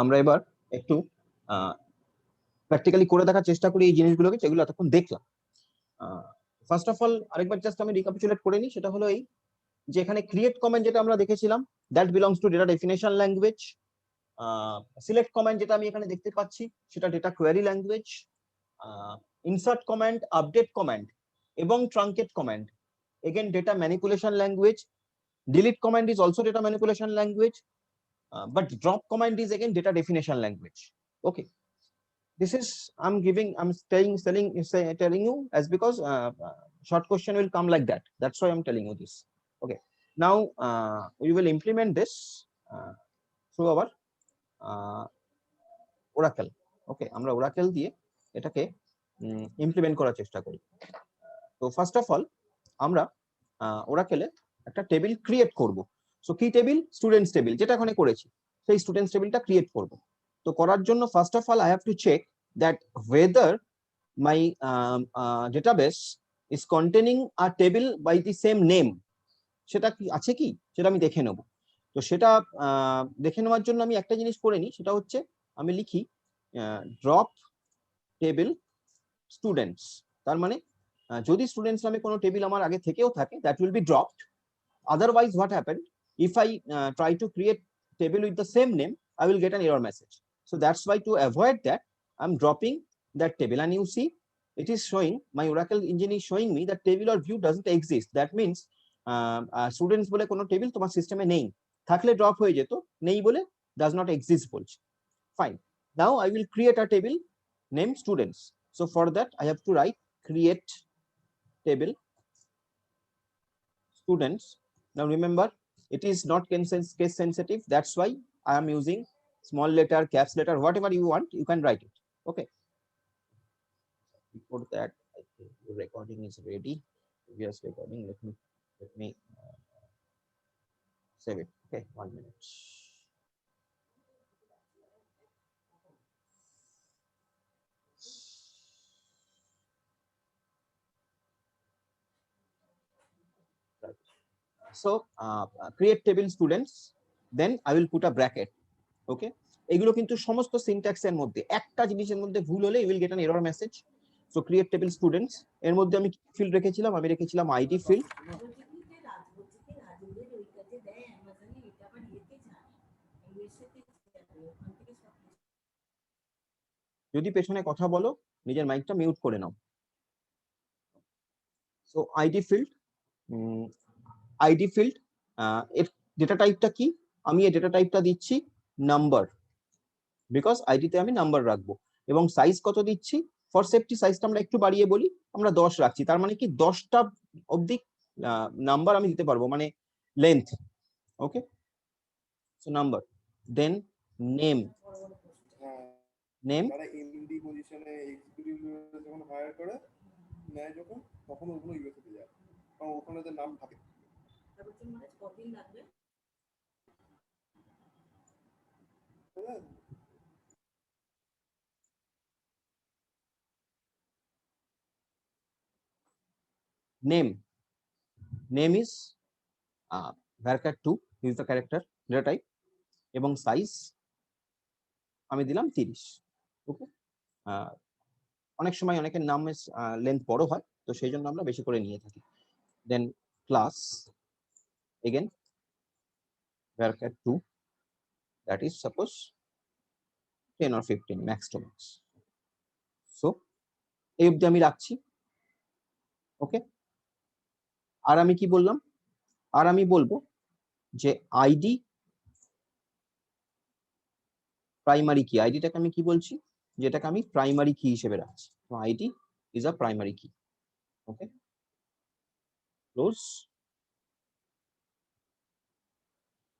আমরা এবার একটু প্র্যাকটিক্যালি করে দেখার চেষ্টা করি এই জিনিসগুলোকে যেগুলো এতক্ষণ দেখলাম। ফার্স্ট অফ অল আরেকবার জাস্ট আমি রিক্যাপিচুলেট করে নিই, সেটা হলো এই যে এখানে ক্রিয়েট কমেন্ট যেটা আমরা দেখেছিলাম that belongs to data definition language. Select comment যেটা আমি এখানে দেখতে পাচ্ছি সেটা data query language. Insert comment, update comment এবং truncate comment again data manipulation language. Delete command is also data manipulation language, but drop command is again data definition language. Okay, this is I'm telling you as because short question will come like that, that's why I'm telling you this. Okay, now we will implement this through our Oracle. Okay, আমরা Oracle দিয়ে এটাকে implement করার চেষ্টা করি। তো first of all আমরা Oracle একটা table create করব। সো কি টেবিল? স্টুডেন্টস টেবিল, যেটা এখানে করেছি সেই স্টুডেন্টস টেবিলটা ক্রিয়েট করব। তো করার জন্য first of all I have to check that whether my database is containing a table by the same name, সেটা কি আছে কি সেটা আমি দেখে নেব। তো সেটা দেখে নেওয়ার জন্য আমি একটা জিনিস করে নিই, সেটা হচ্ছে আমি লিখি ড্রপ টেবিল স্টুডেন্টস। তার মানে যদি স্টুডেন্টস নামে কোনো টেবিল আমার আগে থেকেও থাকে that will be dropped. Otherwise, what happened if I try to create table with the same name, I will get an error message. So that's why to avoid that, I'm dropping that table. And you see, it is showing, my Oracle engine is showing me that table or view doesn't exist. That means students বলে কোনো table তোমার সিস্টেমে নেই, থাকলে drop হয়ে যেত, নেই বলে does not exist বলছে। Fine. Now I will create a table named students. So for that, I have to write create table students. Now remember, it is not case sensitive. That's why I am using small letter, caps letter, whatever you want, you can write it. Okay. Before that, I think the recording is ready. Previous recording. Let me save it. Okay, 1 minute. Right. So create table students. Then I will put a bracket. Okay. এগুলো কিন্তু সমস্ত সিনট্যাক্সের মধ্যে, একটা জিনিসের মধ্যে ভুল হলে you will get an error message. So create table students, এর মধ্যে আমি ফিল্ড রেখেছিলাম, আমি রেখেছিলাম আইডি ফিল্ড। যদি পেছনে কথা বলো নিজের মাইকটা মিউট করে নাও। সো আইডি ফিল্ড এর ডেটা টাইপটা কি? আমি এই ডেটা টাইপটা দিচ্ছি নাম্বার, বিকজ আইডিতে আমি নাম্বার রাখবো। এবং সাইজ কত দিচ্ছি? ফর সেফটি সাইজটা আমরা একটু বাড়িয়ে বলি, আমরা 10 রাখছি। তার মানে কি 10টা অবধি নাম্বার আমি দিতে পারবো, মানে length. Okay, so number, then name. Name যারা এমডি পজিশনে এক্সিকিউটিভ যখন হায়ার করে নেয় যখন, তখন ওগুলো ইউএসএতে যায়, কারণ ওখানে ওদের নাম থাকে। name is varchar2 is the character data type, এবং সাইজ আমি দিলাম 30। ওকে, অনেক সময় অনেকের নামের লেন্থ বড় হয়, তো সেই জন্য আমরা বেশি করে নিয়ে থাকি। দেন class again varchar2, that is suppose 10 or 15 max to max. So এই অবধি আমি রাখছি। ওকে, আর আমি কি বললাম? আর আমি বলবো যে আইডি প্রাইমারি কি, আইডিটাকে আমি কি বলছি, যেটাকে আমি প্রাইমারি কি হিসেবে রাখছি। তো আইডি ইজ আ প্রাইমারি কি। ওকে, close.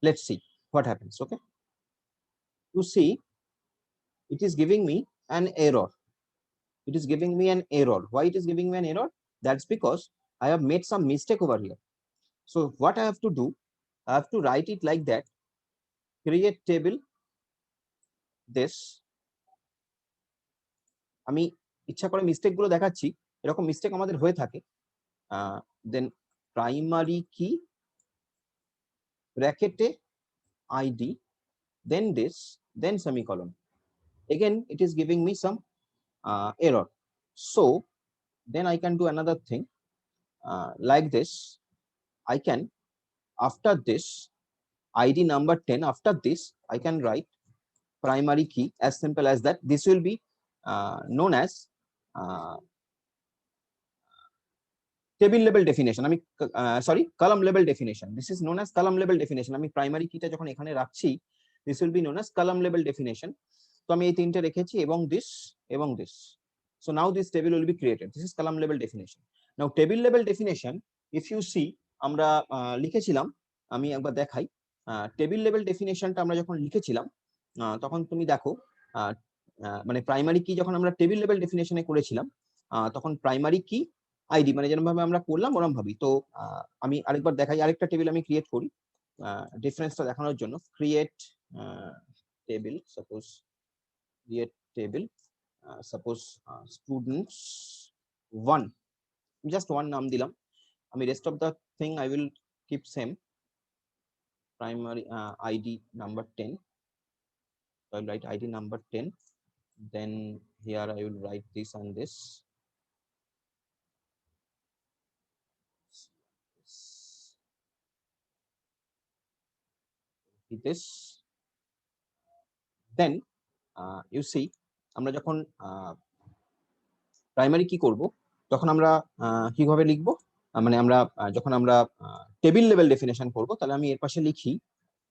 Let's see what happens. Okay, you see it is giving me an error. It is giving me an error. Why it is giving me an error? That's because I have made some mistake over here. So what I have to do, I have to write it like that: create table this. আমি ইচ্ছা করে mistake গুলো দেখাচ্ছি, এরকম mistake আমাদের হয়ে থাকে। দেন primary key ব্র্যাকেটে ID, then this then semicolon. Again, it is giving me some error. So then I can do another thing like this. I can, after this ID number 10, after this I can write primary key, as simple as that. This will be known as table level definition. আমি sorry, column level definition. This is known as column level definition. আমি primary keyটা যখন এখানে রাখছি, this will be known as column level definition. তো আমি এই তিনটে রেখেছি এবং this. So now this table will be created. This is column level definition. Now table level definition, if you see, আমরা লিখেছিলাম, আমি একবার দেখাই, টেবিল লেভেল ডেফিনেশনটা আমরা যখন লিখেছিলাম তখন তুমি দেখো মানে প্রাইমারি কি যখন আমরা টেবিল লেভেল ডেফিনেশনে করেছিলাম তখন প্রাইমারি কি আইডি মানে যেরকম ভাবে আমরা করলাম ওরকম ভাবি। তো আমি আরেকবার দেখাই, আরেকটা টেবিল আমি ক্রিয়েট করি ডিফারেন্সটা দেখানোর জন্য। Create table, suppose create table, suppose students 1, just one নাম দিলাম আমি, rest of the thing I will keep same, primary ID number 10, so I'll write ID number 10, then here I will write this and this, this, then you see আমরা যখন primary কি করব তখন আমরা কিভাবে লিখব, মানে আমরা যখন আমরা টেবিল লেভেল ডেফিনেশন করব তাহলে আমি এর পাশে লিখি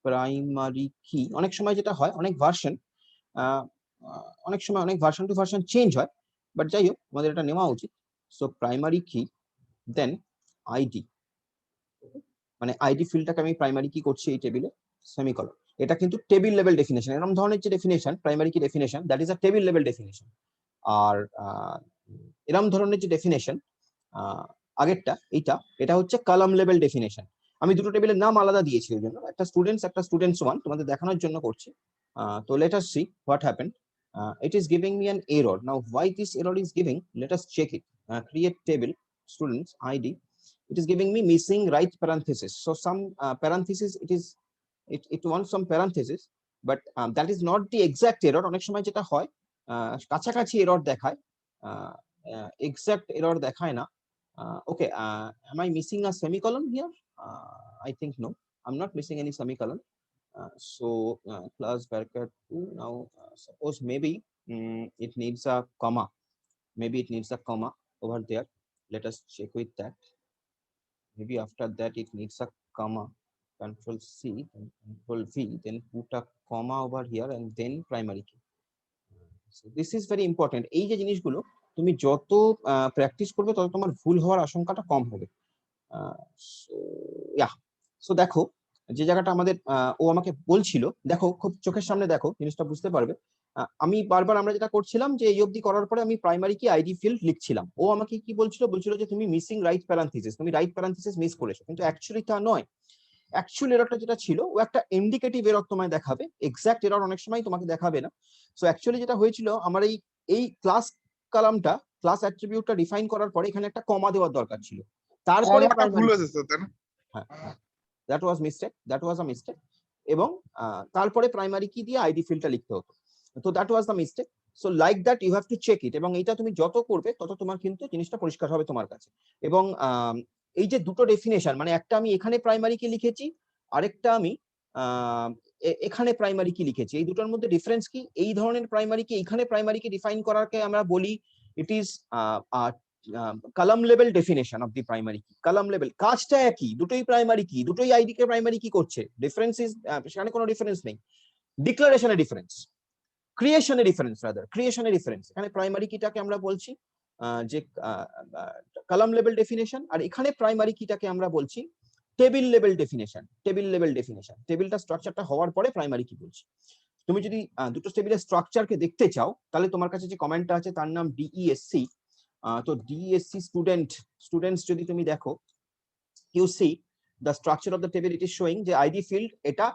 প্রাইমারি কি। অনেক সময় যেটা হয়, অনেক ভার্সন টু ভার্সন চেঞ্জ হয়, বাট যাই হোক আমাদের এটা নেওয়া উচিত। সো প্রাইমারি কি দেন আইডি, মানে আইডি ফিল্ডটাকে আমি প্রাইমারি কি করছি এই টেবিলে, সেমিকলন। এটা কিন্তু টেবিল লেভেল ডেফিনেশন, এরকম ধরনের যে definition primary key definition, that is a table level definition. আর এরকম ধরনের যে ডেফিনেশন আগেরটা এটা হচ্ছে কলাম লেভেল ডেফিনেশন। আমি দুটো টেবিলের নাম আলাদা দিয়েছি ওই জন্য, একটা স্টুডেন্টস 1 তোমাদের দেখানোর জন্য করছি। তো let us see what happened. It is giving me an error. Now why this error is giving, let us check it. Create table students ID, it is giving me missing right parenthesis. So some parenthesis, it wants some parenthesis, but that is not the exact error. অনেক সময় যেটা হয় কাছাকাছি error দেখায়, exact error দেখায় না। Okay, am I missing a semicolon here? I think no, I'm not missing any semicolon. So class bracket 2, now suppose maybe it needs a comma, over there. Let us check with that. Maybe after that it needs a comma, control C and control V, then put a comma over here and then primary key. So this is very important. এই যে জিনিসগুলো তুমি যত practice করবে তত তোমার ভুল হওয়ার আশঙ্কাটা কম হবে। সো দেখো যে জায়গাটা আমাদের ও আমাকে বলছিল, দেখো খুব চোখের সামনে দেখো জিনিসটা বুঝতে পারবে। আমি বারবার আমরা যেটা করছিলাম যে এই অবধি করার পরে আমি প্রাইমারি কি আইডি ফিল্ড লিখছিলাম, ও আমাকে কি বলছিল যে তুমি মিসিং রাইট প্যারান্থেসিস, তুমি রাইট প্যারান্থেসিস মিস করেছো, কিন্তু অ্যাকচুয়ালি তা নয়। অ্যাকচুয়াল এররটা যেটা ছিল ও একটা ইন্ডিকেটিভ এরর তোমায় দেখাবে, এক্সাক্ট এরর অনেক সময় তোমাকে দেখাবে না। সো অ্যাকচুয়ালি যেটা হয়েছিল আমার এই ক্লাস কলামটা, ক্লাস অ্যাট্রিবিউটটা ডিফাইন করার পরে এখানে একটা কমা দেওয়ার দরকার ছিল, তারপরে দ্যাট ওয়াজ আ মিস্টেক, এবং তারপরে প্রাইমারি কি দিয়ে আইডি ফিল্ডটা লিখতে হতো। তো that was the mistake. So like that you have to check it, এবং এটা তুমি যত করবে তত তোমার কিন্তু জিনিসটা পরিষ্কার হবে তোমার কাছে। এবং এই যে দুটো ডেফিনেশন, মানে একটা আমি এখানে প্রাইমারি কি লিখেছি, আরেকটা আমি এখানে প্রাইমারি কি লিখেছি, এই দুটোর মধ্যে ডিফারেন্স কি? এই ধরনের প্রাইমারি কি এখানে প্রাইমারি কি ডিফাইন করাকে আমরা বলি it is column level definition of the primary কি। কলাম লেভেল, কাজটা একই, দুটোই প্রাইমারি কি, দুটোই আইডি কে প্রাইমারি কি করছে, ডিফারেন্স ইজ সেখানে কোনো ডিফারেন্স নেই। ডিক্লারেশনে ডিফারেন্স, ক্রিয়েশনে ডিফারেন্স, রাদার ক্রিয়েশনে ডিফারেন্স। এখানে প্রাইমারি কিটাকে আমরা বলছি যে কলাম লেভেল ডেফিনেশন, আর এখানে প্রাইমারি কিটাকে আমরা বলছি টেবিল লেভেল ডেফিনেশন। টেবিলটা স্ট্রাকচারটা হওয়ার পরে প্রাইমারি কি বলছি। তুমি যদি দুটো টেবিলের স্ট্রাকচারকে দেখতে চাও তাহলে তোমার কাছে যে কমেন্টটা আছে তার নাম ডিইএসসি। তো ডিইএসসি স্টুডেন্টস যদি তুমি দেখো, you see the structure of the table, it is showing যে আইডি ফিল্ড এটা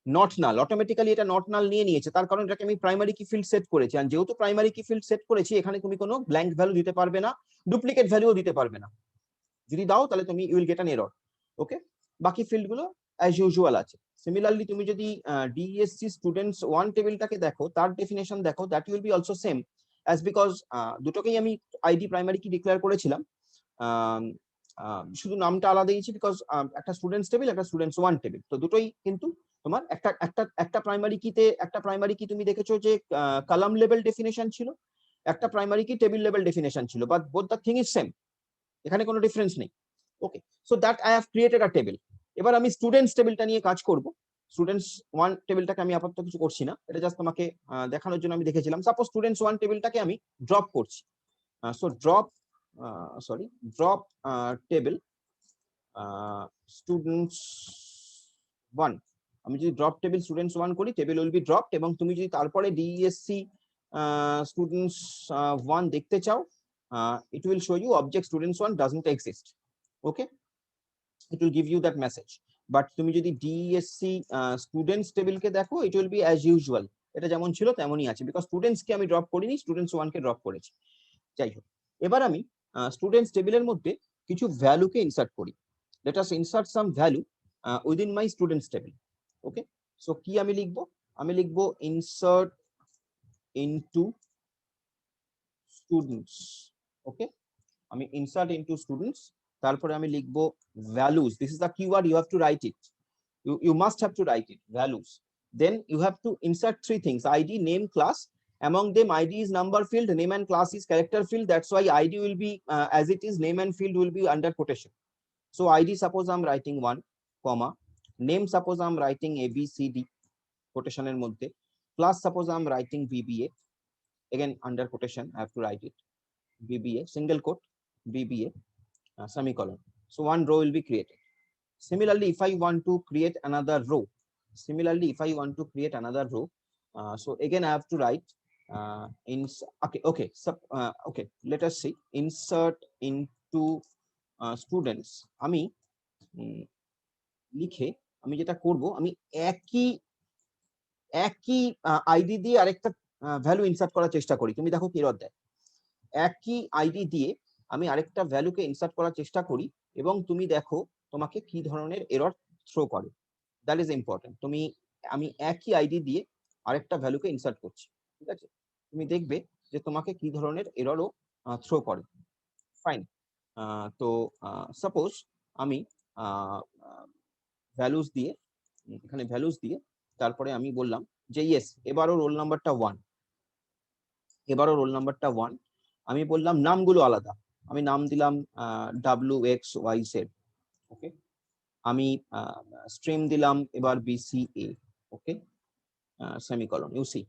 নট নাল, অটোমেটিক্যালি এটা নট নাল নিয়ে নিয়েছে, তার কারণ এটাকে আমি প্রাইমারি কি ফিল্ড সেট করেছি। আর যেহেতু প্রাইমারি কি ফিল্ড সেট করেছি এখানে তুমি কোনো ব্ল্যাঙ্ক ভ্যালু দিতে পারবে না, ডুপ্লিকেট ভ্যালুও দিতে পারবে না। যদি দাও তাহলে তুমি you will get an error. Okay, বাকি ফিল্ড গুলো অ্যাজ ইউজুয়াল আছে। সিমিলারলি তুমি যদি ডিএসসি স্টুডেন্টস 1 টেবিলটাকে দেখো, তার ডেফিনেশন দেখো, that will be also same as, because দুটোকেই আমি আইডি প্রাইমারি কি ডিক্লেয়ার করেছিলাম, শুধু নামটা আলাদা দিয়েছি বিকজ একটা স্টুডেন্টস টেবিল, একটা স্টুডেন্টস 1 টেবিল, তো দুটোই কিন্তু তোমার একটা প্রাইমারি কিতে, একটা প্রাইমারি কি তুমি দেখেছো যে কলাম লেভেল ডেফিনেশন ছিল, একটা primary key table level definition ছিল, but both the thing is same, এখানে কোনো ডিফারেন্স নেই। Okay, so that I have created a table. এবার আমি স্টুডেন্টস টেবিলটা নিয়ে কাজ করব। স্টুডেন্টস 1 টেবিলটাকে আমি আপাতত কিছু করছি না, এটা জাস্ট তোমাকে দেখানোর জন্য আমি দেখেছিলাম। সাপোজ স্টুডেন্টস 1 টেবিলটাকে আমি ড্রপ করছি, সো ড্রপ টেবিল স্টুডেন্টস 1। আমি যদি ড্রপ টেবিল স্টুডেন্টস 1 করি, টেবিল উইল বি ড্রপড, এবং তুমি যদি তারপরে ডিএসসি স্টুডেন্টস 1 দেখতে চাও, it will show you object students 1 doesn't exist. Okay, it will give you that message. But তুমি যদি ডিএসসি স্টুডেন্টস টেবিলকে দেখো, it will be as usual, এটা যেমন ছিল তেমনই আছে, বিকজ স্টুডেন্টস কে আমি ড্রপ করিনি, স্টুডেন্টস 1 কে ড্রপ করেছি। যাই হোক, এবার আমি স্টুডেন্টস টেবিলের মধ্যে কিছু ভ্যালুকে ইনসার্ট করি। let us insert some value within my students table. Okay, so কি আমি লিখবো? আমি লিখবো insert into students. Okay, আমি insert into students, তারপরে আমি লিখবো values. This is the keyword, you have to write it, you must have to write it, values. Then you have to insert 3 things: id, name, class. Among them, id is number field, name and class is character field, that's why id will be as it is, name and field will be under quotation. So id, suppose I'm writing 1 comma, name suppose I'm writing abcd quotation এর মধ্যে, class suppose I'm writing bba, again under quotation I have to write it, bba single quote, bba semicolon. So one row will be created. Similarly, if I want to create another row, so again I have to write okay, let us see, insert into students. আমি লিখে আমি যেটা করব, আমি একই ID দিয়ে আরেকটা value insert করার চেষ্টা করি। তুমি দেখো কি এরর দেয়, একই আইডি দিয়ে আমি আরেকটা ভ্যালুকে ইনসার্ট করার চেষ্টা করি, এবং তুমি দেখো তোমাকে কি ধরনের এরর থ্রো করে। That is important. আমি একই আইডি দিয়ে আরেকটা ভ্যালুকে ইনসার্ট করছি, ঠিক আছে? তুমি দেখবে যে তোমাকে কি ধরনের এররও থ্রো করে। ফাইন, তো সাপোজ আমি ভ্যালুস দিয়ে, এখানে ভ্যালুস দিয়ে তারপরে আমি বললাম যে ইয়েস, এবারও রোল নাম্বারটা 1, আমি বললাম নামগুলো আলাদা, আমি নাম দিলাম WXYZ। ওকে, আমি স্ট্রিম দিলাম এবার BCA। Okay, semicolon. You see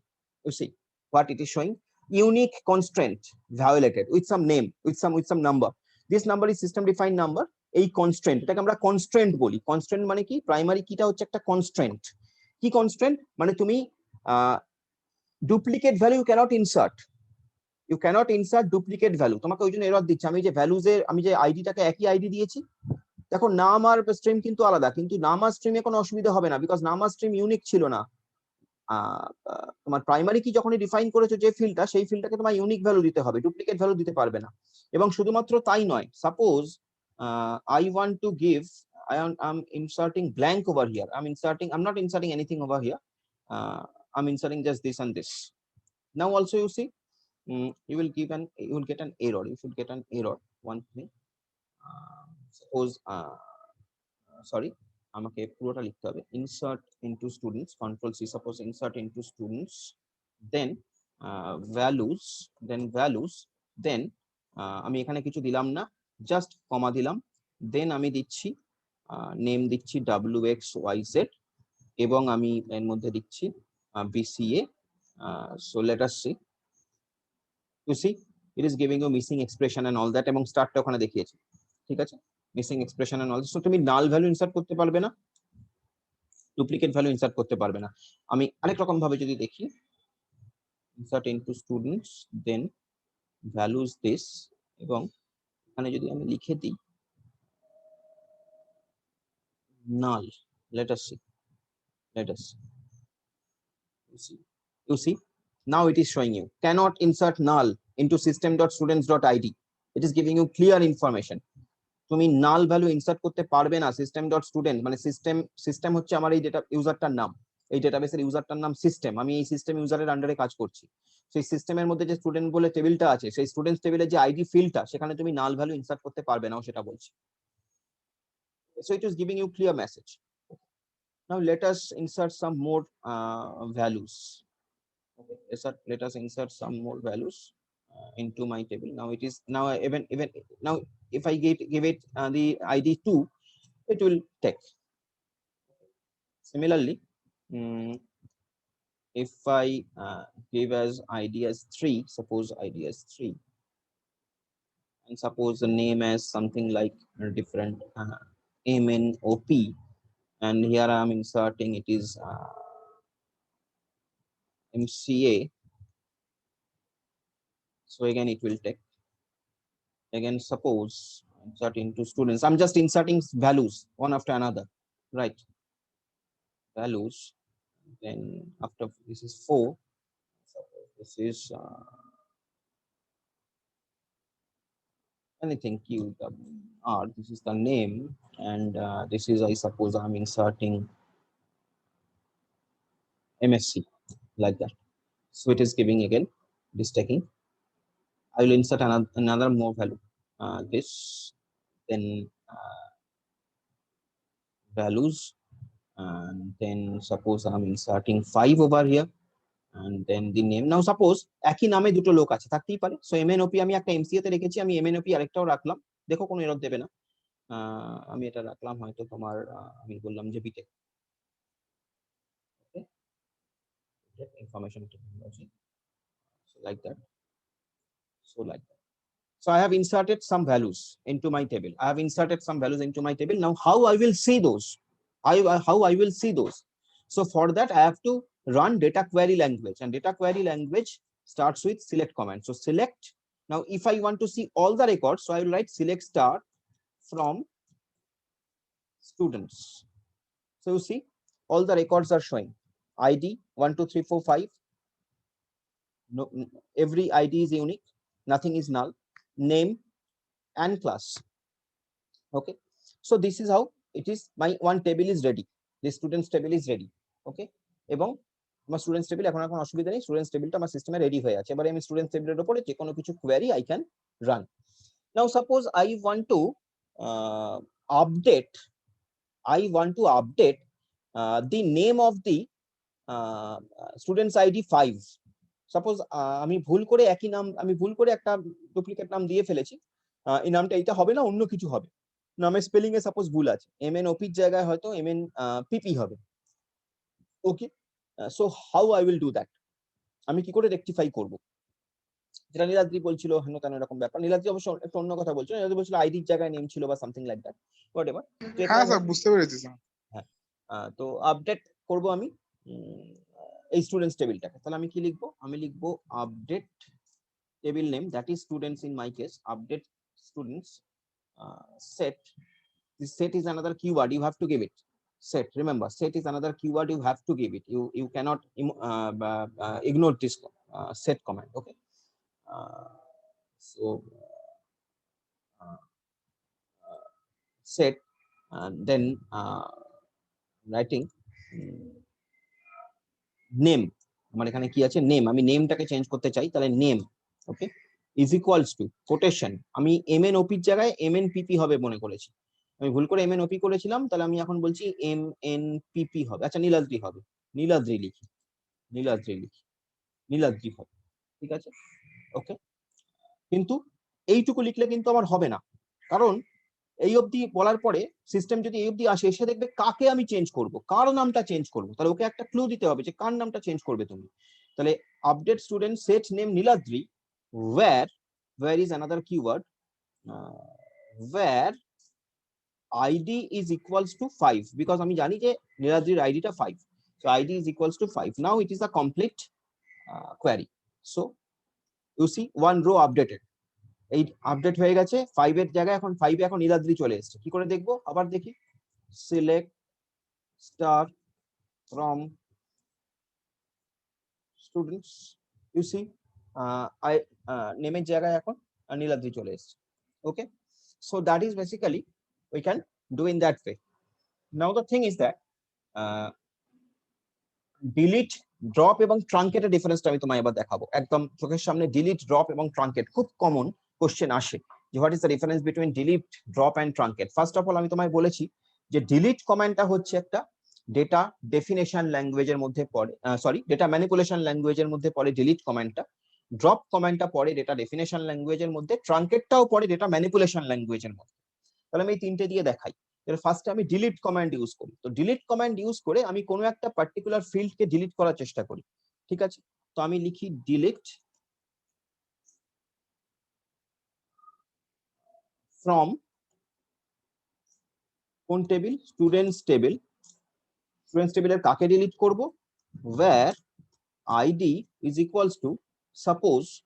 what it is showing: unique constraint violated with some name, with some number. This number is system defined number. এই কনস্ট্রেন্ট, এটাকে আমরা কনস্ট্রেন্ট বলি। কনস্ট্রেন্ট মানে কি? প্রাইমারি কিটা হচ্ছে একটা কনস্ট্রেন্ট। কি কনস্ট্রেন্ট মানে? তুমি duplicate value you cannot insert duplicate value. তোমাকে ওই জন্য এরর দিচ্ছে। আমি যে ভ্যালুজের, আমি যে আইডিটাকে একই আইডি দিয়েছি, দেখো নাম আর স্ট্রিম কিন্তু আলাদা, কিন্তু নাম আর স্ট্রিমে কোনো অসুবিধা হবে না, বিকজ নাম আর স্ট্রিম ইউনিক ছিল না। তোমার প্রাইমারি কি যখনই ডিফাইন করেছো যে ফিল্ডটা, সেই ফিল্ডটাকে তোমার ইউনিক ভ্যালু দিতে হবে, ডুপ্লিকেট ভ্যালু দিতে পারবে না। এবং শুধুমাত্র তাই নয়, suppose I want to give, I'm inserting blank over here. I'm not inserting anything over here. I'm inserting just this and this. Now also you see, you will get an error. You should get an error. One thing, suppose sorry, আমাকে পুরোটা লিখতে হবে। insert into students, control C, suppose insert into students, then values, then আমি এখানে কিছু দিলাম না, just কমা দিলাম, দেন আমি দিচ্ছি নেম দিচ্ছি WXYZ, এবং আমি এর মধ্যে দিচ্ছি BCA. So let us see, you see it is giving you missing expression and all that, এবং স্টার্টটা ওখানে দেখিয়েছে, ঠিক আছে? Missing expression and all. So তুমি নাল ভ্যালু ইনসার্ট করতে পারবে না, ডুপ্লিকেট ভ্যালু ইনসার্ট করতে পারবে না। আমি আরেক রকম ভাবে যদি দেখি, insert into students, then values this, এবং এখানে যদি আমি লিখে দিই নাল, let us see, you see now it is showing you cannot insert null into system.students.id. It is giving you clear information. তুমি নাল ভ্যালু ইনসার্ট করতে পারবে না সিস্টেম ডট স্টুডেন্ট, মানে সিস্টেম হচ্ছে আমার এই ডেটা ইউজারটার নাম, এই ডেটাবেসের ইউজারটার নাম সিস্টেম, আমি এই সিস্টেম ইউজারের আন্ডারে কাজ করছি। সেই সিস্টেমের মধ্যে যে স্টুডেন্ট বলে টেবিলটা আছে, সেই স্টুডেন্টস টেবিলের যে আইডি ফিল্ডটা, সেখানে তুমি নাল ভ্যালু ইনসার্ট করতে পারবে না, সেটা বলছি। So it is giving you clear message. Now let us insert some more values. Okay, let us insert some more values into my table. Now it is now even now if I give it the ID 2, it will take. Similarly, if I give as ID as 3, suppose ID as 3, and suppose the name as something like different MNOP, and here I am inserting it is MCA. So again it will take. Again, suppose insert into students, I'm just inserting values one after another, right? Values, then after this is 4, suppose this is anything Q W R, this is the name, and this is, I suppose I'm inserting MSc, like that. So it is giving again this taking. I will insert another more value, this, then values, and then suppose I'm inserting 5 over here, and then the name. Now suppose একই নামে দুটো লোক আছে, থাকতেই পারে। So এমএনওপি আমি একটা MCA তে রেখেছি, আমি এমএনওপি আরেকটাও রাখলাম, দেখো কোনো এরর দেবে না। আমি এটা রাখলাম হয়তো তোমার আমি বললাম যে B Tech, okay, information technology, so like that, so like that. So I have inserted some values into my table. I have inserted some values into my table. Now how I will see those? How I will see those? So for that I have to run data query language, and data query language starts with select command. So select. Now if I want to see all the records, so I will write select star from students. So you see all the records are showing ID 1 2 3 4 5. No, every ID is unique, nothing is null. Name and class. Okay, so this is how it is. My one table is ready, the students table is ready. Okay, এবং আমার students table এখন অসুবিধা নেই, students টেবিলটা আমার সিস্টেমে ready হয়ে আছে। এবারে আমি স্টুডেন্টস টেবিলের উপরে যে কোনো কিছু query I can run. Now suppose I want to update the name of the students ID 5. Suppose আমি ভুল করে একই নাম, আমি ভুল করে একটা ডুপ্লিকেট নাম দিয়ে ফেলেছি, এই নামটা এটা হবে না, অন্য কিছু হবে, নামের স্পেলিং এ সাপোজ ভুল আছে, MNOP এর জায়গায় হয়তো MNPP হবে। Okay, so how I will do that, আমি কি করে রেকটিফাই করব? যেটা নীলাদ্রি বলছিল হেন তেন এরকম ব্যাপার, নীলাদ্রি অবশ্য একটু অন্য কথা বলছিল, নীলাদ্রি বলছিল আইডির জায়গায় নেম ছিল বা সামথিং লাইক দ্যাট, হোয়াটএভার। হ্যাঁ স্যার, বুঝতে পেরেছি স্যার। হ্যাঁ, তো আপডেট করব আমি এই স্টুডেন্টস টেবিলটাকে, তাহলে আমি কি লিখবো? আমি লিখবো update table name, that is students in my case, update students set. This set is another keyword, you have to give it. Set, remember, set is another keyword, you have to give it. You cannot ignore this set command. Okay, so set, then writing name. আমার এখানে কি আছে? Name. আমি নেমটাকে change করতে চাই, তাহলে name, okay, is equals to quotation, আমি MNOP এর জায়গায় MNPP হবে মনে করেছি, আমি ভুল করে MNOP করেছিলাম, তাহলে আমি এখন বলছি MNPP হবে। আচ্ছা, নীলাদ্রি হবে, নীলাদ্রি লিখি, নীলাদ্রি হবে, ঠিক আছে, ওকে। কিন্তু এইটুকু লিখলে কিন্তু আমার হবে না, কারণ এই অবধি বলার পরে সিস্টেম যদি এই অবধি আসে, এসে দেখবে কাকে আমি চেঞ্জ করব, কার নামটা চেঞ্জ করব, তাহলে ওকে একটা ক্লু দিতে হবে যে কার নামটা চেঞ্জ করবে তুমি। তাহলে update student set name Niladri, where is another keyword, where ID is equals to 5, because আমি জানি যে নীলাদ্রির আইডিটা 5, so ID is equals to 5. Now it is a complete query. So you see one row updated, এই update হয়ে গেছে 5 এর জায়গায়, এখন 5 এ এখন নীলাদ্রি চলে এসেছে। কি করে দেখবো? আবার দেখি, select star from students, you see নেমের জায়গায় এখন নীলাদ্রি চলে এসেছে। ওকে, So that is basically we can do in that way. Now the thing is that delete drop এবং ট্রাঙ্কেটের ডিফারেন্সটা আমি তোমায় এবার দেখাবো। একদম চোখের সামনে ডিলিট ড্রপ এবং ট্রাঙ্কেট খুব কমন কোশ্চেন আসে যে what is the difference between delete drop and truncate. First of all আমি তোমায় বলেছি যে ডিলিট কমান্ডটা হচ্ছে একটা ডেটা ডেফিনেশন ল্যাঙ্গুয়েজের মধ্যে পড়ে, সরি ডেটা ম্যানিপুলেশন ল্যাঙ্গুয়েজের মধ্যে পড়ে ডিলিট কমান্ডটা, ড্রপ কমান্ডটা পড়ে ডেটা ডেফিনেশন ল্যাঙ্গুয়েজের মধ্যে, ট্রাঙ্কেটটাও পড়ে ডেটা ম্যানিপুলেশন ল্যাঙ্গুয়েজের মধ্যে। তাহলে আমি এই তিনটে দিয়ে দেখাই। ফার্স্টে আমি ডিলিট কমান্ড ইউজ করি। তো ডিলিট কমান্ড ইউজ করে আমি কোনো একটা পার্টিকুলার ফিল্ডকে ডিলিট করার চেষ্টা করি, ঠিক আছে? তো আমি লিখি ডিলিট ফ্রম কোন টেবিল, স্টুডেন্টস টেবিল। স্টুডেন্টস টেবিলের কাকে ডিলিট করব? where id is equals to suppose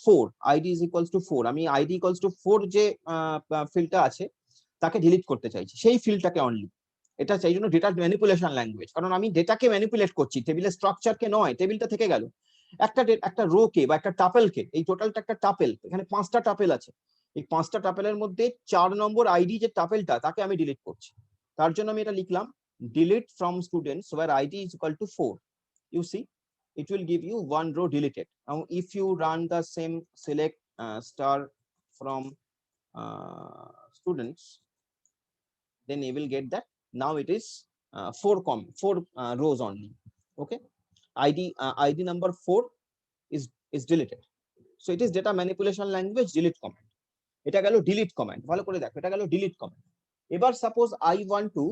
4, id is equals to 4, আমি id equals to 4 যে ফিল্ডটা আছে তাকে ডিলিট করতে চাইছি, সেই ফিল্ডটাকে অনলি। এটা চাই জন্য ডেটা ম্যানিপুলেশন ল্যাঙ্গুয়েজ, কারণ আমি ডেটাকে ম্যানিপুলেট করছি, টেবিলের স্ট্রাকচারকে নয়। টেবিলটা থেকে গেল, একটা রো কে বা একটা টাপেলকে, এই টোটালটা একটা টাপেল, এখানে 5টা টাপেল আছে, এই 5টা টাপেলের মধ্যে 4 নম্বর আইডি যে টাপেলটা তাকে আমি ডিলিট করছি। তার জন্য আমি এটা লিখলাম delete from students where id is equal to 4. You see, it will give you one row deleted. Now if you run the same select star from students, then you will get that now it is 4 rows only. Okay, id number 4 is deleted. So it is data manipulation language delete command. এটা গেল delete command, ভালো করে দেখো, এটা গেল delete command। এবার suppose I want to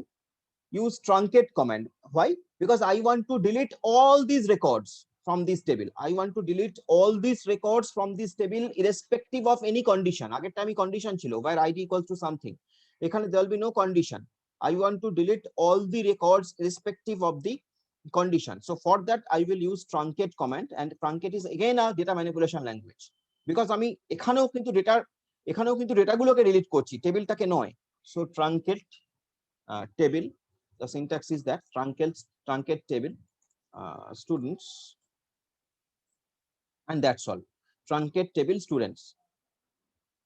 use truncate command. Why? Because I want to delete all these records from this table. I want to delete all these records from this table irrespective of any condition. আগেরটা আমি condition ছিল where id equals to something, এখানে there will be no condition. I want to delete all the records irrespective of the condition. So for that I will use truncate command, and truncate is again a data manipulation language because আমি এখানেও কিন্তু ডেটাগুলোকে delete করছি, টেবিলটাকে নয়। So truncate table, the syntax is that truncate table students, and that's all. Truncate table students.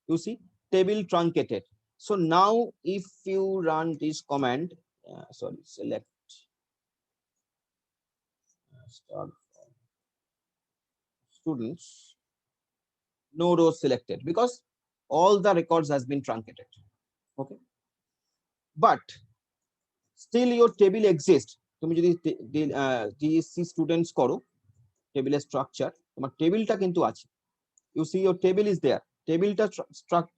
You see, table truncated. So now if you run this command, select start students, no rows selected because all the records has been truncated. Okay, but still your table exists. তুমি যদি DSC students করো টেবিলের structure, তোমার টেবিলটা কিন্তু আছে। You see your table is there, টেবিলটা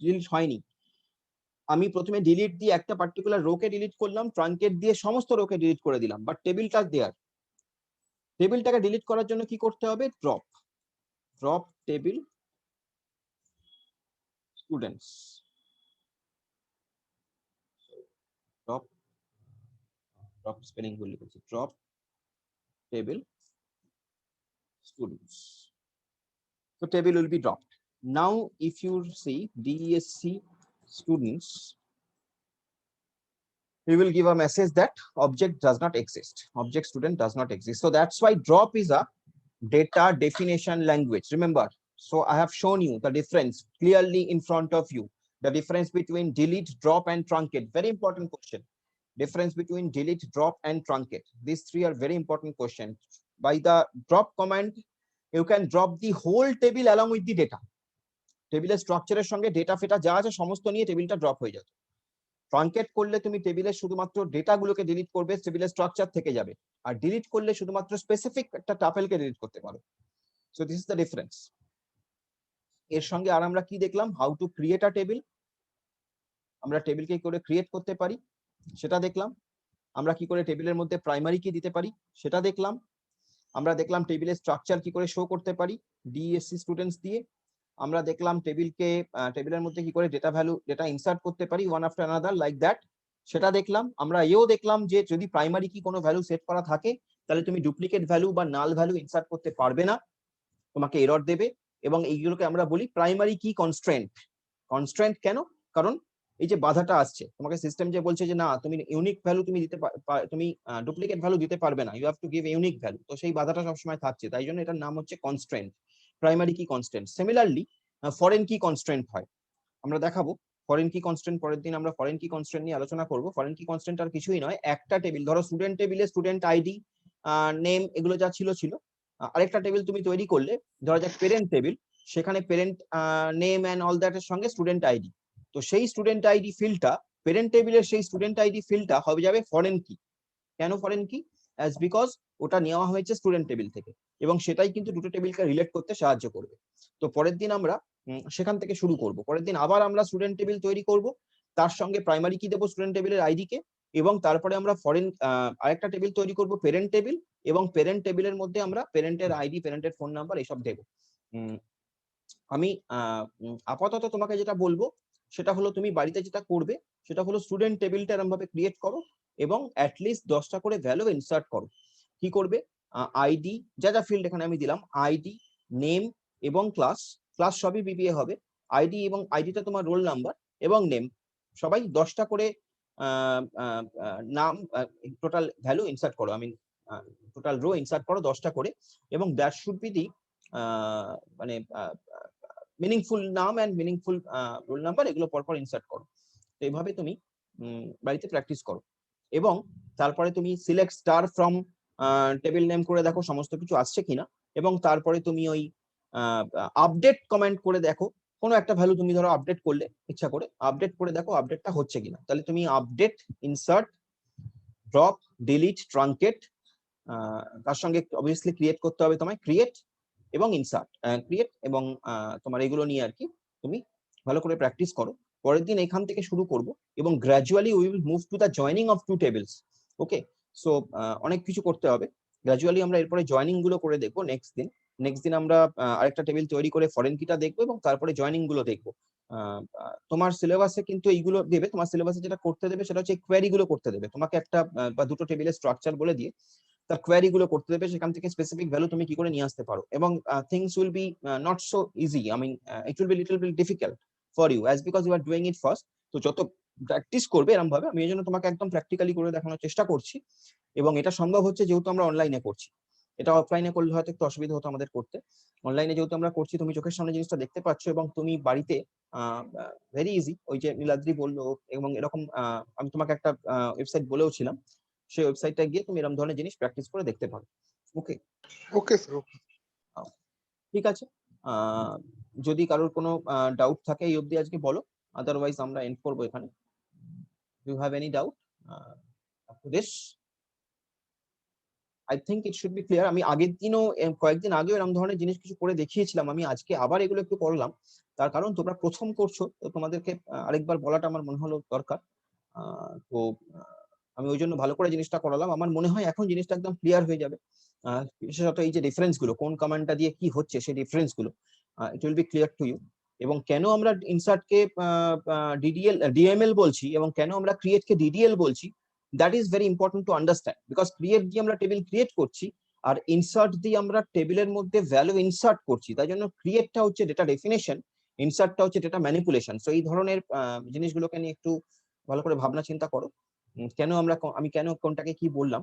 delete হয়নি। আমি প্রথমে ডিলিট দিয়ে একটা পার্টিকুলার রোকে ডিলিট করলাম, ট্রাঙ্কেট দিয়ে সমস্ত রোকে ডিলিট করে দিলাম, বাট টেবিলটা দেয়ার। টেবিলটাকে ডিলিট করার জন্য কি করতে হবে? Drop table students, drop spelling ভুল লিখেছি, drop table students. So table will be dropped. Now if you see DESC students, we will give a message that object does not exist, object student does not exist. So that's why drop is a data definition language, remember. So I have shown you the difference clearly in front of you, the difference between delete, drop and truncate. Very important question. Difference between delete, drop and truncate. These three are very important questions. By the drop command you can drop the whole table along with the data. টেবিলের স্ট্রাকচারের সঙ্গে data ফেটা যা আছে সমস্ত নিয়ে টেবিলটা drop হয়ে যাবে। ট্রাঙ্কেট করলে তুমি টেবিলের শুধুমাত্র ডেটাগুলোকে ডিলিট করবে, টেবিলের স্ট্রাকচার থেকে যাবে। আর ডিলিট করলে শুধুমাত্র স্পেসিফিক একটা টাপেলকে ডিলিট করতে পারো। So this is the difference. এর সঙ্গে আর আমরা কি দেখলাম? How to create a table, আমরা টেবিলকে কি করে ক্রিয়েট করতে পারি সেটা দেখলাম। আমরা কি করে টেবিলের মধ্যে প্রাইমারি কি দিতে পারি সেটা দেখলাম। আমরা দেখলাম টেবিলের স্ট্রাকচার কি করে শো করতে পারি ডিএসসি স্টুডেন্টস দিয়ে। আমরা দেখলাম টেবিলের মধ্যে কি করে ডেটা ইনসার্ট করতে পারি one after another like that, সেটা দেখলাম। আমরা এও দেখলাম যে যদি প্রাইমারি কি কোনো ভ্যালু সেট করা থাকে তাহলে তুমি ডুপ্লিকেট ভ্যালু বা নাল ভ্যালু ইনসার্ট করতে পারবে না, তোমাকে এরর দেবে। এবং এইগুলোকে আমরা বলি প্রাইমারি কি কনস্ট্রেন্ট। কনস্ট্রেন্ট কেন? কারণ এই যে বাধাটা আসছে, তোমাকে সিস্টেম যে বলছে যে না তুমি ইউনিক ভ্যালু তুমি ডুপ্লিকেট ভ্যালু দিতে পারবে না, you have to give unique value. তো সেই বাধাটা সবসময় থাকছে, তাই জন্য এটার নাম হচ্ছে কনস্ট্রেন্ট, প্রাইমারি কি কনস্ট্রেন্ট। সিমিলারলি ফরেন কি কনস্ট্রেন্ট হয়। আমরা দেখাবো ফরেন কি কনস্ট্যান্ট। পরের দিন আমরা ফরেন কি কনস্ট্যান্ট নিয়ে আলোচনা করব। ফরেন কি কনস্ট্যান্ট আর কিছুই নয়, একটা টেবিল ধরো স্টুডেন্ট টেবিলে স্টুডেন্ট আইডি, নেম, এগুলো যা ছিল ছিল। আরেকটা টেবিল তুমি তৈরি করলে, ধরা যাক পেরেন্ট টেবিল, সেখানে parent name and all that এর সঙ্গে স্টুডেন্ট আইডি। তো সেই স্টুডেন্ট আইডি ফিল্ডটা, পেরেন্ট টেবিলের সেই স্টুডেন্ট আইডি ফিল্ডটা হবে যাবে ফরেন কি। কেন ফরেন কি? অ্যাজ বিকজ ওটা নেওয়া হয়েছে স্টুডেন্ট টেবিল থেকে, এবং সেটাই কিন্তু দুটো টেবিলকে রিলেট করতে সাহায্য করবে। তো পরের দিন আমরা সেখান থেকে শুরু করব। পরের দিন আবার আমরা স্টুডেন্ট টেবিল তৈরি করব, তার সঙ্গে প্রাইমারি কি দেবো স্টুডেন্ট টেবিলের আইডি কে, এবং তারপরে আমরা ফরেন আরেকটা টেবিল তৈরি করব পেরেন্ট টেবিল, এবং পেরেন্ট টেবিলের মধ্যে আমরা পেরেন্টের আইডি, পেরেন্টের ফোন নাম্বার এসব দেবো। আমি আপাতত তোমাকে যেটা বলবো সেটা হলো, তুমি বাড়িতে যেটা করবে সেটা হলো স্টুডেন্ট টেবিলটা এরকম ভাবে ক্রিয়েট করো, এবং অ্যাটলিস্ট 10টা করে ভ্যালু ইনসার্ট করো। কি করবে? আইডি, যা যা ফিল্ড এখানে আমি দিলাম, আইডি, নেম এবং ক্লাস, ক্লাস সবই বিবিএ হবে। আইডি এবং আইডিটা তোমার রোল নাম্বার এবং নেম, সবাই 10টা করে নাম, টোটাল ভ্যালু ইনসার্ট করো। আমি টোটাল রো ইনসার্ট করো 10টা করে, এবং দ্যাট শুড বি দি মানে মিনিংফুল নাম এন্ড মিনিংফুল রোল নাম্বার, এগুলো পরপর ইনসার্ট করো। তো এইভাবে তুমি বাড়িতে প্র্যাকটিস করো, এবং তারপরে তুমি select star from table name করে দেখো সমস্ত কিছু আসছে কিনা, এবং তারপরে তুমি ওই আপডেট কমেন্ট করে দেখো, কোনো একটা ভ্যালু তুমি ধরো আপডেট করলে, ইচ্ছা করে আপডেট করে দেখো আপডেটটা হচ্ছে কিনা। তাহলে তুমি update, insert, drop, delete, truncate, তার সঙ্গে অবভিয়াসলি ক্রিয়েট করতে হবে তোমায়, ক্রিয়েট এবং ইনসার্ট, ক্রিয়েট এবং তোমার এগুলো নিয়ে আর কি তুমি ভালো করে প্র্যাকটিস করো। পরের দিন এখান থেকে শুরু করব, এবং gradually we will move to the joining of two tables. Okay, so অনেক কিছু করতে হবে। গ্র্যাজুয়ালি আমরা এরপরে জয়নিং গুলো করে দেখবো নেক্সট দিন আমরা আরেকটা টেবিল তৈরি করে ফরেন কিটা দেখবো, এবং তারপরে জয়নিং গুলো দেখবো। তোমার সিলেবাসে কিন্তু এইগুলো দেবে, তোমার সিলেবাসে যেটা করতে দেবে সেটা হচ্ছে কোয়েরি গুলো করতে দেবে তোমাকে, একটা বা দুটো টেবিলের স্ট্রাকচার বলে দিয়ে তার কোয়েরি গুলো করতে দেবে, সেখান থেকে স্পেসিফিক ভ্যালু তুমি কি করে নিয়ে আসতে পারো। এবং things will be not so easy, I mean it will be little bit difficult for you as because you are doing it first. তো যত প্র্যাকটিস করবে এরকম ভাবে, আমি এই জন্য তোমাকে একদম প্র্যাকটিক্যালি করে দেখানোর চেষ্টা করছি, এবং এটা সম্ভব হচ্ছে যেহেতু আমরা অনলাইনে করছি। এটা অফলাইনে করলে হয়তো একটু অসুবিধা হতো আমাদের করতে। অনলাইনে যেহেতু আমরা করছি, তুমি চোখের সামনে জিনিসটা দেখতে পাচ্ছ, এবং তুমি বাড়িতে ভেরি ইজি, ওই যে নীলাদ্রি বললো, এবং এরকম আমি তোমাকে একটা ওয়েবসাইট বলেও ছিলাম, সেই ওয়েবসাইটটা গিয়ে তুমি এরকম ধরনের জিনিস প্র্যাকটিস করে দেখতে পারো। ওকে, ওকে স্যার, ওকে। ঠিক আছে। যদি কারোর কোনো ডাউট থাকে এই অবধি আজকে বলো, আদারওয়াইজ আমরা এন্ড করবো এখানে। Do you have any doubt after this? I think it should be clear. আমি আগের দিনও, কয়েকদিন আগেও এরকম ধরনের জিনিস কিছু করে দেখিয়েছিলাম, আমি আজকে আবার এগুলো একটু করলাম, তার কারণ তোমরা প্রথম করছো, তো তোমাদেরকে আরেকবার বলাটা আমার মনে হলো দরকার। তো আমি ওই জন্য ভালো করে জিনিসটা করালাম। আমার মনে হয় এখন জিনিসটা একদম ক্লিয়ার হয়ে যাবে, বিশেষত এই যে ডিফারেন্স গুলো, কোন কমান্ডটা দিয়ে কি হচ্ছে সেই ডিফারেন্স গুলো, it will be clear to you. এবং কেন আমরা ইনসার্ট কে ডিএমএল বলছি, এবং কেন আমরা ক্রিয়েট কে ডিডিএল বলছি, that is very important to understand. Because create দিয়ে আমরা টেবিল ক্রিয়েট করছি, আর ইনসার্ট দিয়ে আমরা টেবিলের মধ্যে ভ্যালু ইনসার্ট করছি। তাই জন্য ক্রিয়েটটা হচ্ছে ডেটা ডেফিনেশন, ইনসার্টটা হচ্ছে ডেটা ম্যানিপুলেশন। সো এই ধরনের জিনিসগুলোকে নিয়ে একটু ভালো করে ভাবনা চিন্তা করো, কেন আমি কেন কোনটাকে কি বললাম।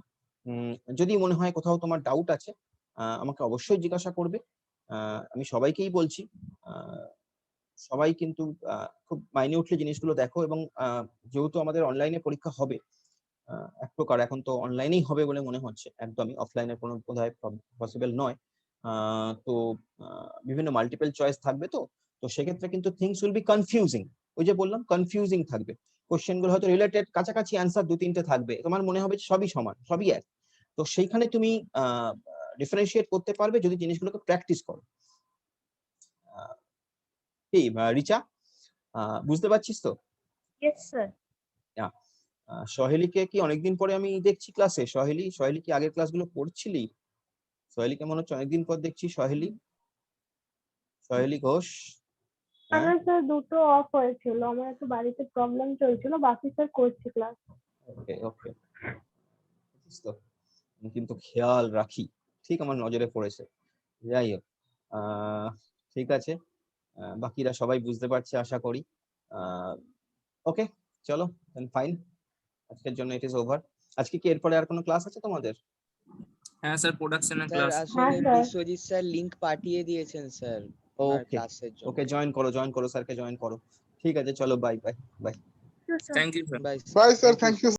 যদি মনে হয় কোথাও তোমার ডাউট আছে, আমাকে অবশ্যই জিজ্ঞাসা করবে। আমি সবাইকেই বলছি, সবাই কিন্তু খুব মাইনিউটলি জিনিসগুলো দেখো, এবং যেহেতু আমাদের অনলাইনে পরীক্ষা হবে, এক প্রকার এখন তো অনলাইনেই হবে বলে মনে হচ্ছে, একদমই অফলাইনের কোনো বোধহয় পসিবল নয়। তো বিভিন্ন মাল্টিপল চয়েস থাকবে, তো তো সেক্ষেত্রে কিন্তু থিংস উইল বি কনফিউজিং। ওই যে বললাম কনফিউজিং থাকবে, কোশ্চেন গুলো হয়তো রিলেটেড, কাছাকাছি অ্যান্সার 2-3টে থাকবে, তোমার মনে হবে সবই সমান, সবই এক। তো সেইখানে তুমি ডিফারেন্সিয়েট করতে পারবে যদি জিনিসগুলোকে প্র্যাকটিস করো। কি রিচা, বুঝতে পারছিস তো? Yes, sir. সহেলিকে কি অনেকদিন পরে আমি দেখছি ক্লাসে? সহেলি কি আগের ক্লাসগুলো পড়ছিলি? সহেলিকে মনে হচ্ছে অনেকদিন পর দেখছি। সহেলি ঘোষ, আমার স্যার দুটো অফ হয়েছিল, আমার একটু বাড়িতে প্রবলেম চলছিল, বাকি স্যার করছি ক্লাস। ওকে ওকে, তো আমি কিন্তু খেয়াল রাখি, ঠিক আমার নজরে পড়েছে। যাই হোক, ঠিক আছে, বাকিরা সবাই বুঝতে পারছে আশা করি। ওকে, চলো দেন, ফাইন, আজকের জন্য ইট ইজ ওভার। আজকে কি এরপরে আর কোনো ক্লাস আছে তোমাদের? হ্যাঁ স্যার, প্রোডাকশনের স্যার ক্লাস। আসলে হ্যাঁ, স্যার। বিশ্বজিৎ স্যার লিংক পাঠিয়ে দিয়েছেন স্যার ওকে ক্লাসের জন্য। ওকে, জয়েন করো স্যারকে জয়েন করো। ঠিক আছে, চলো bye bye bye. Thank you sir. Bye bye sir, thank you.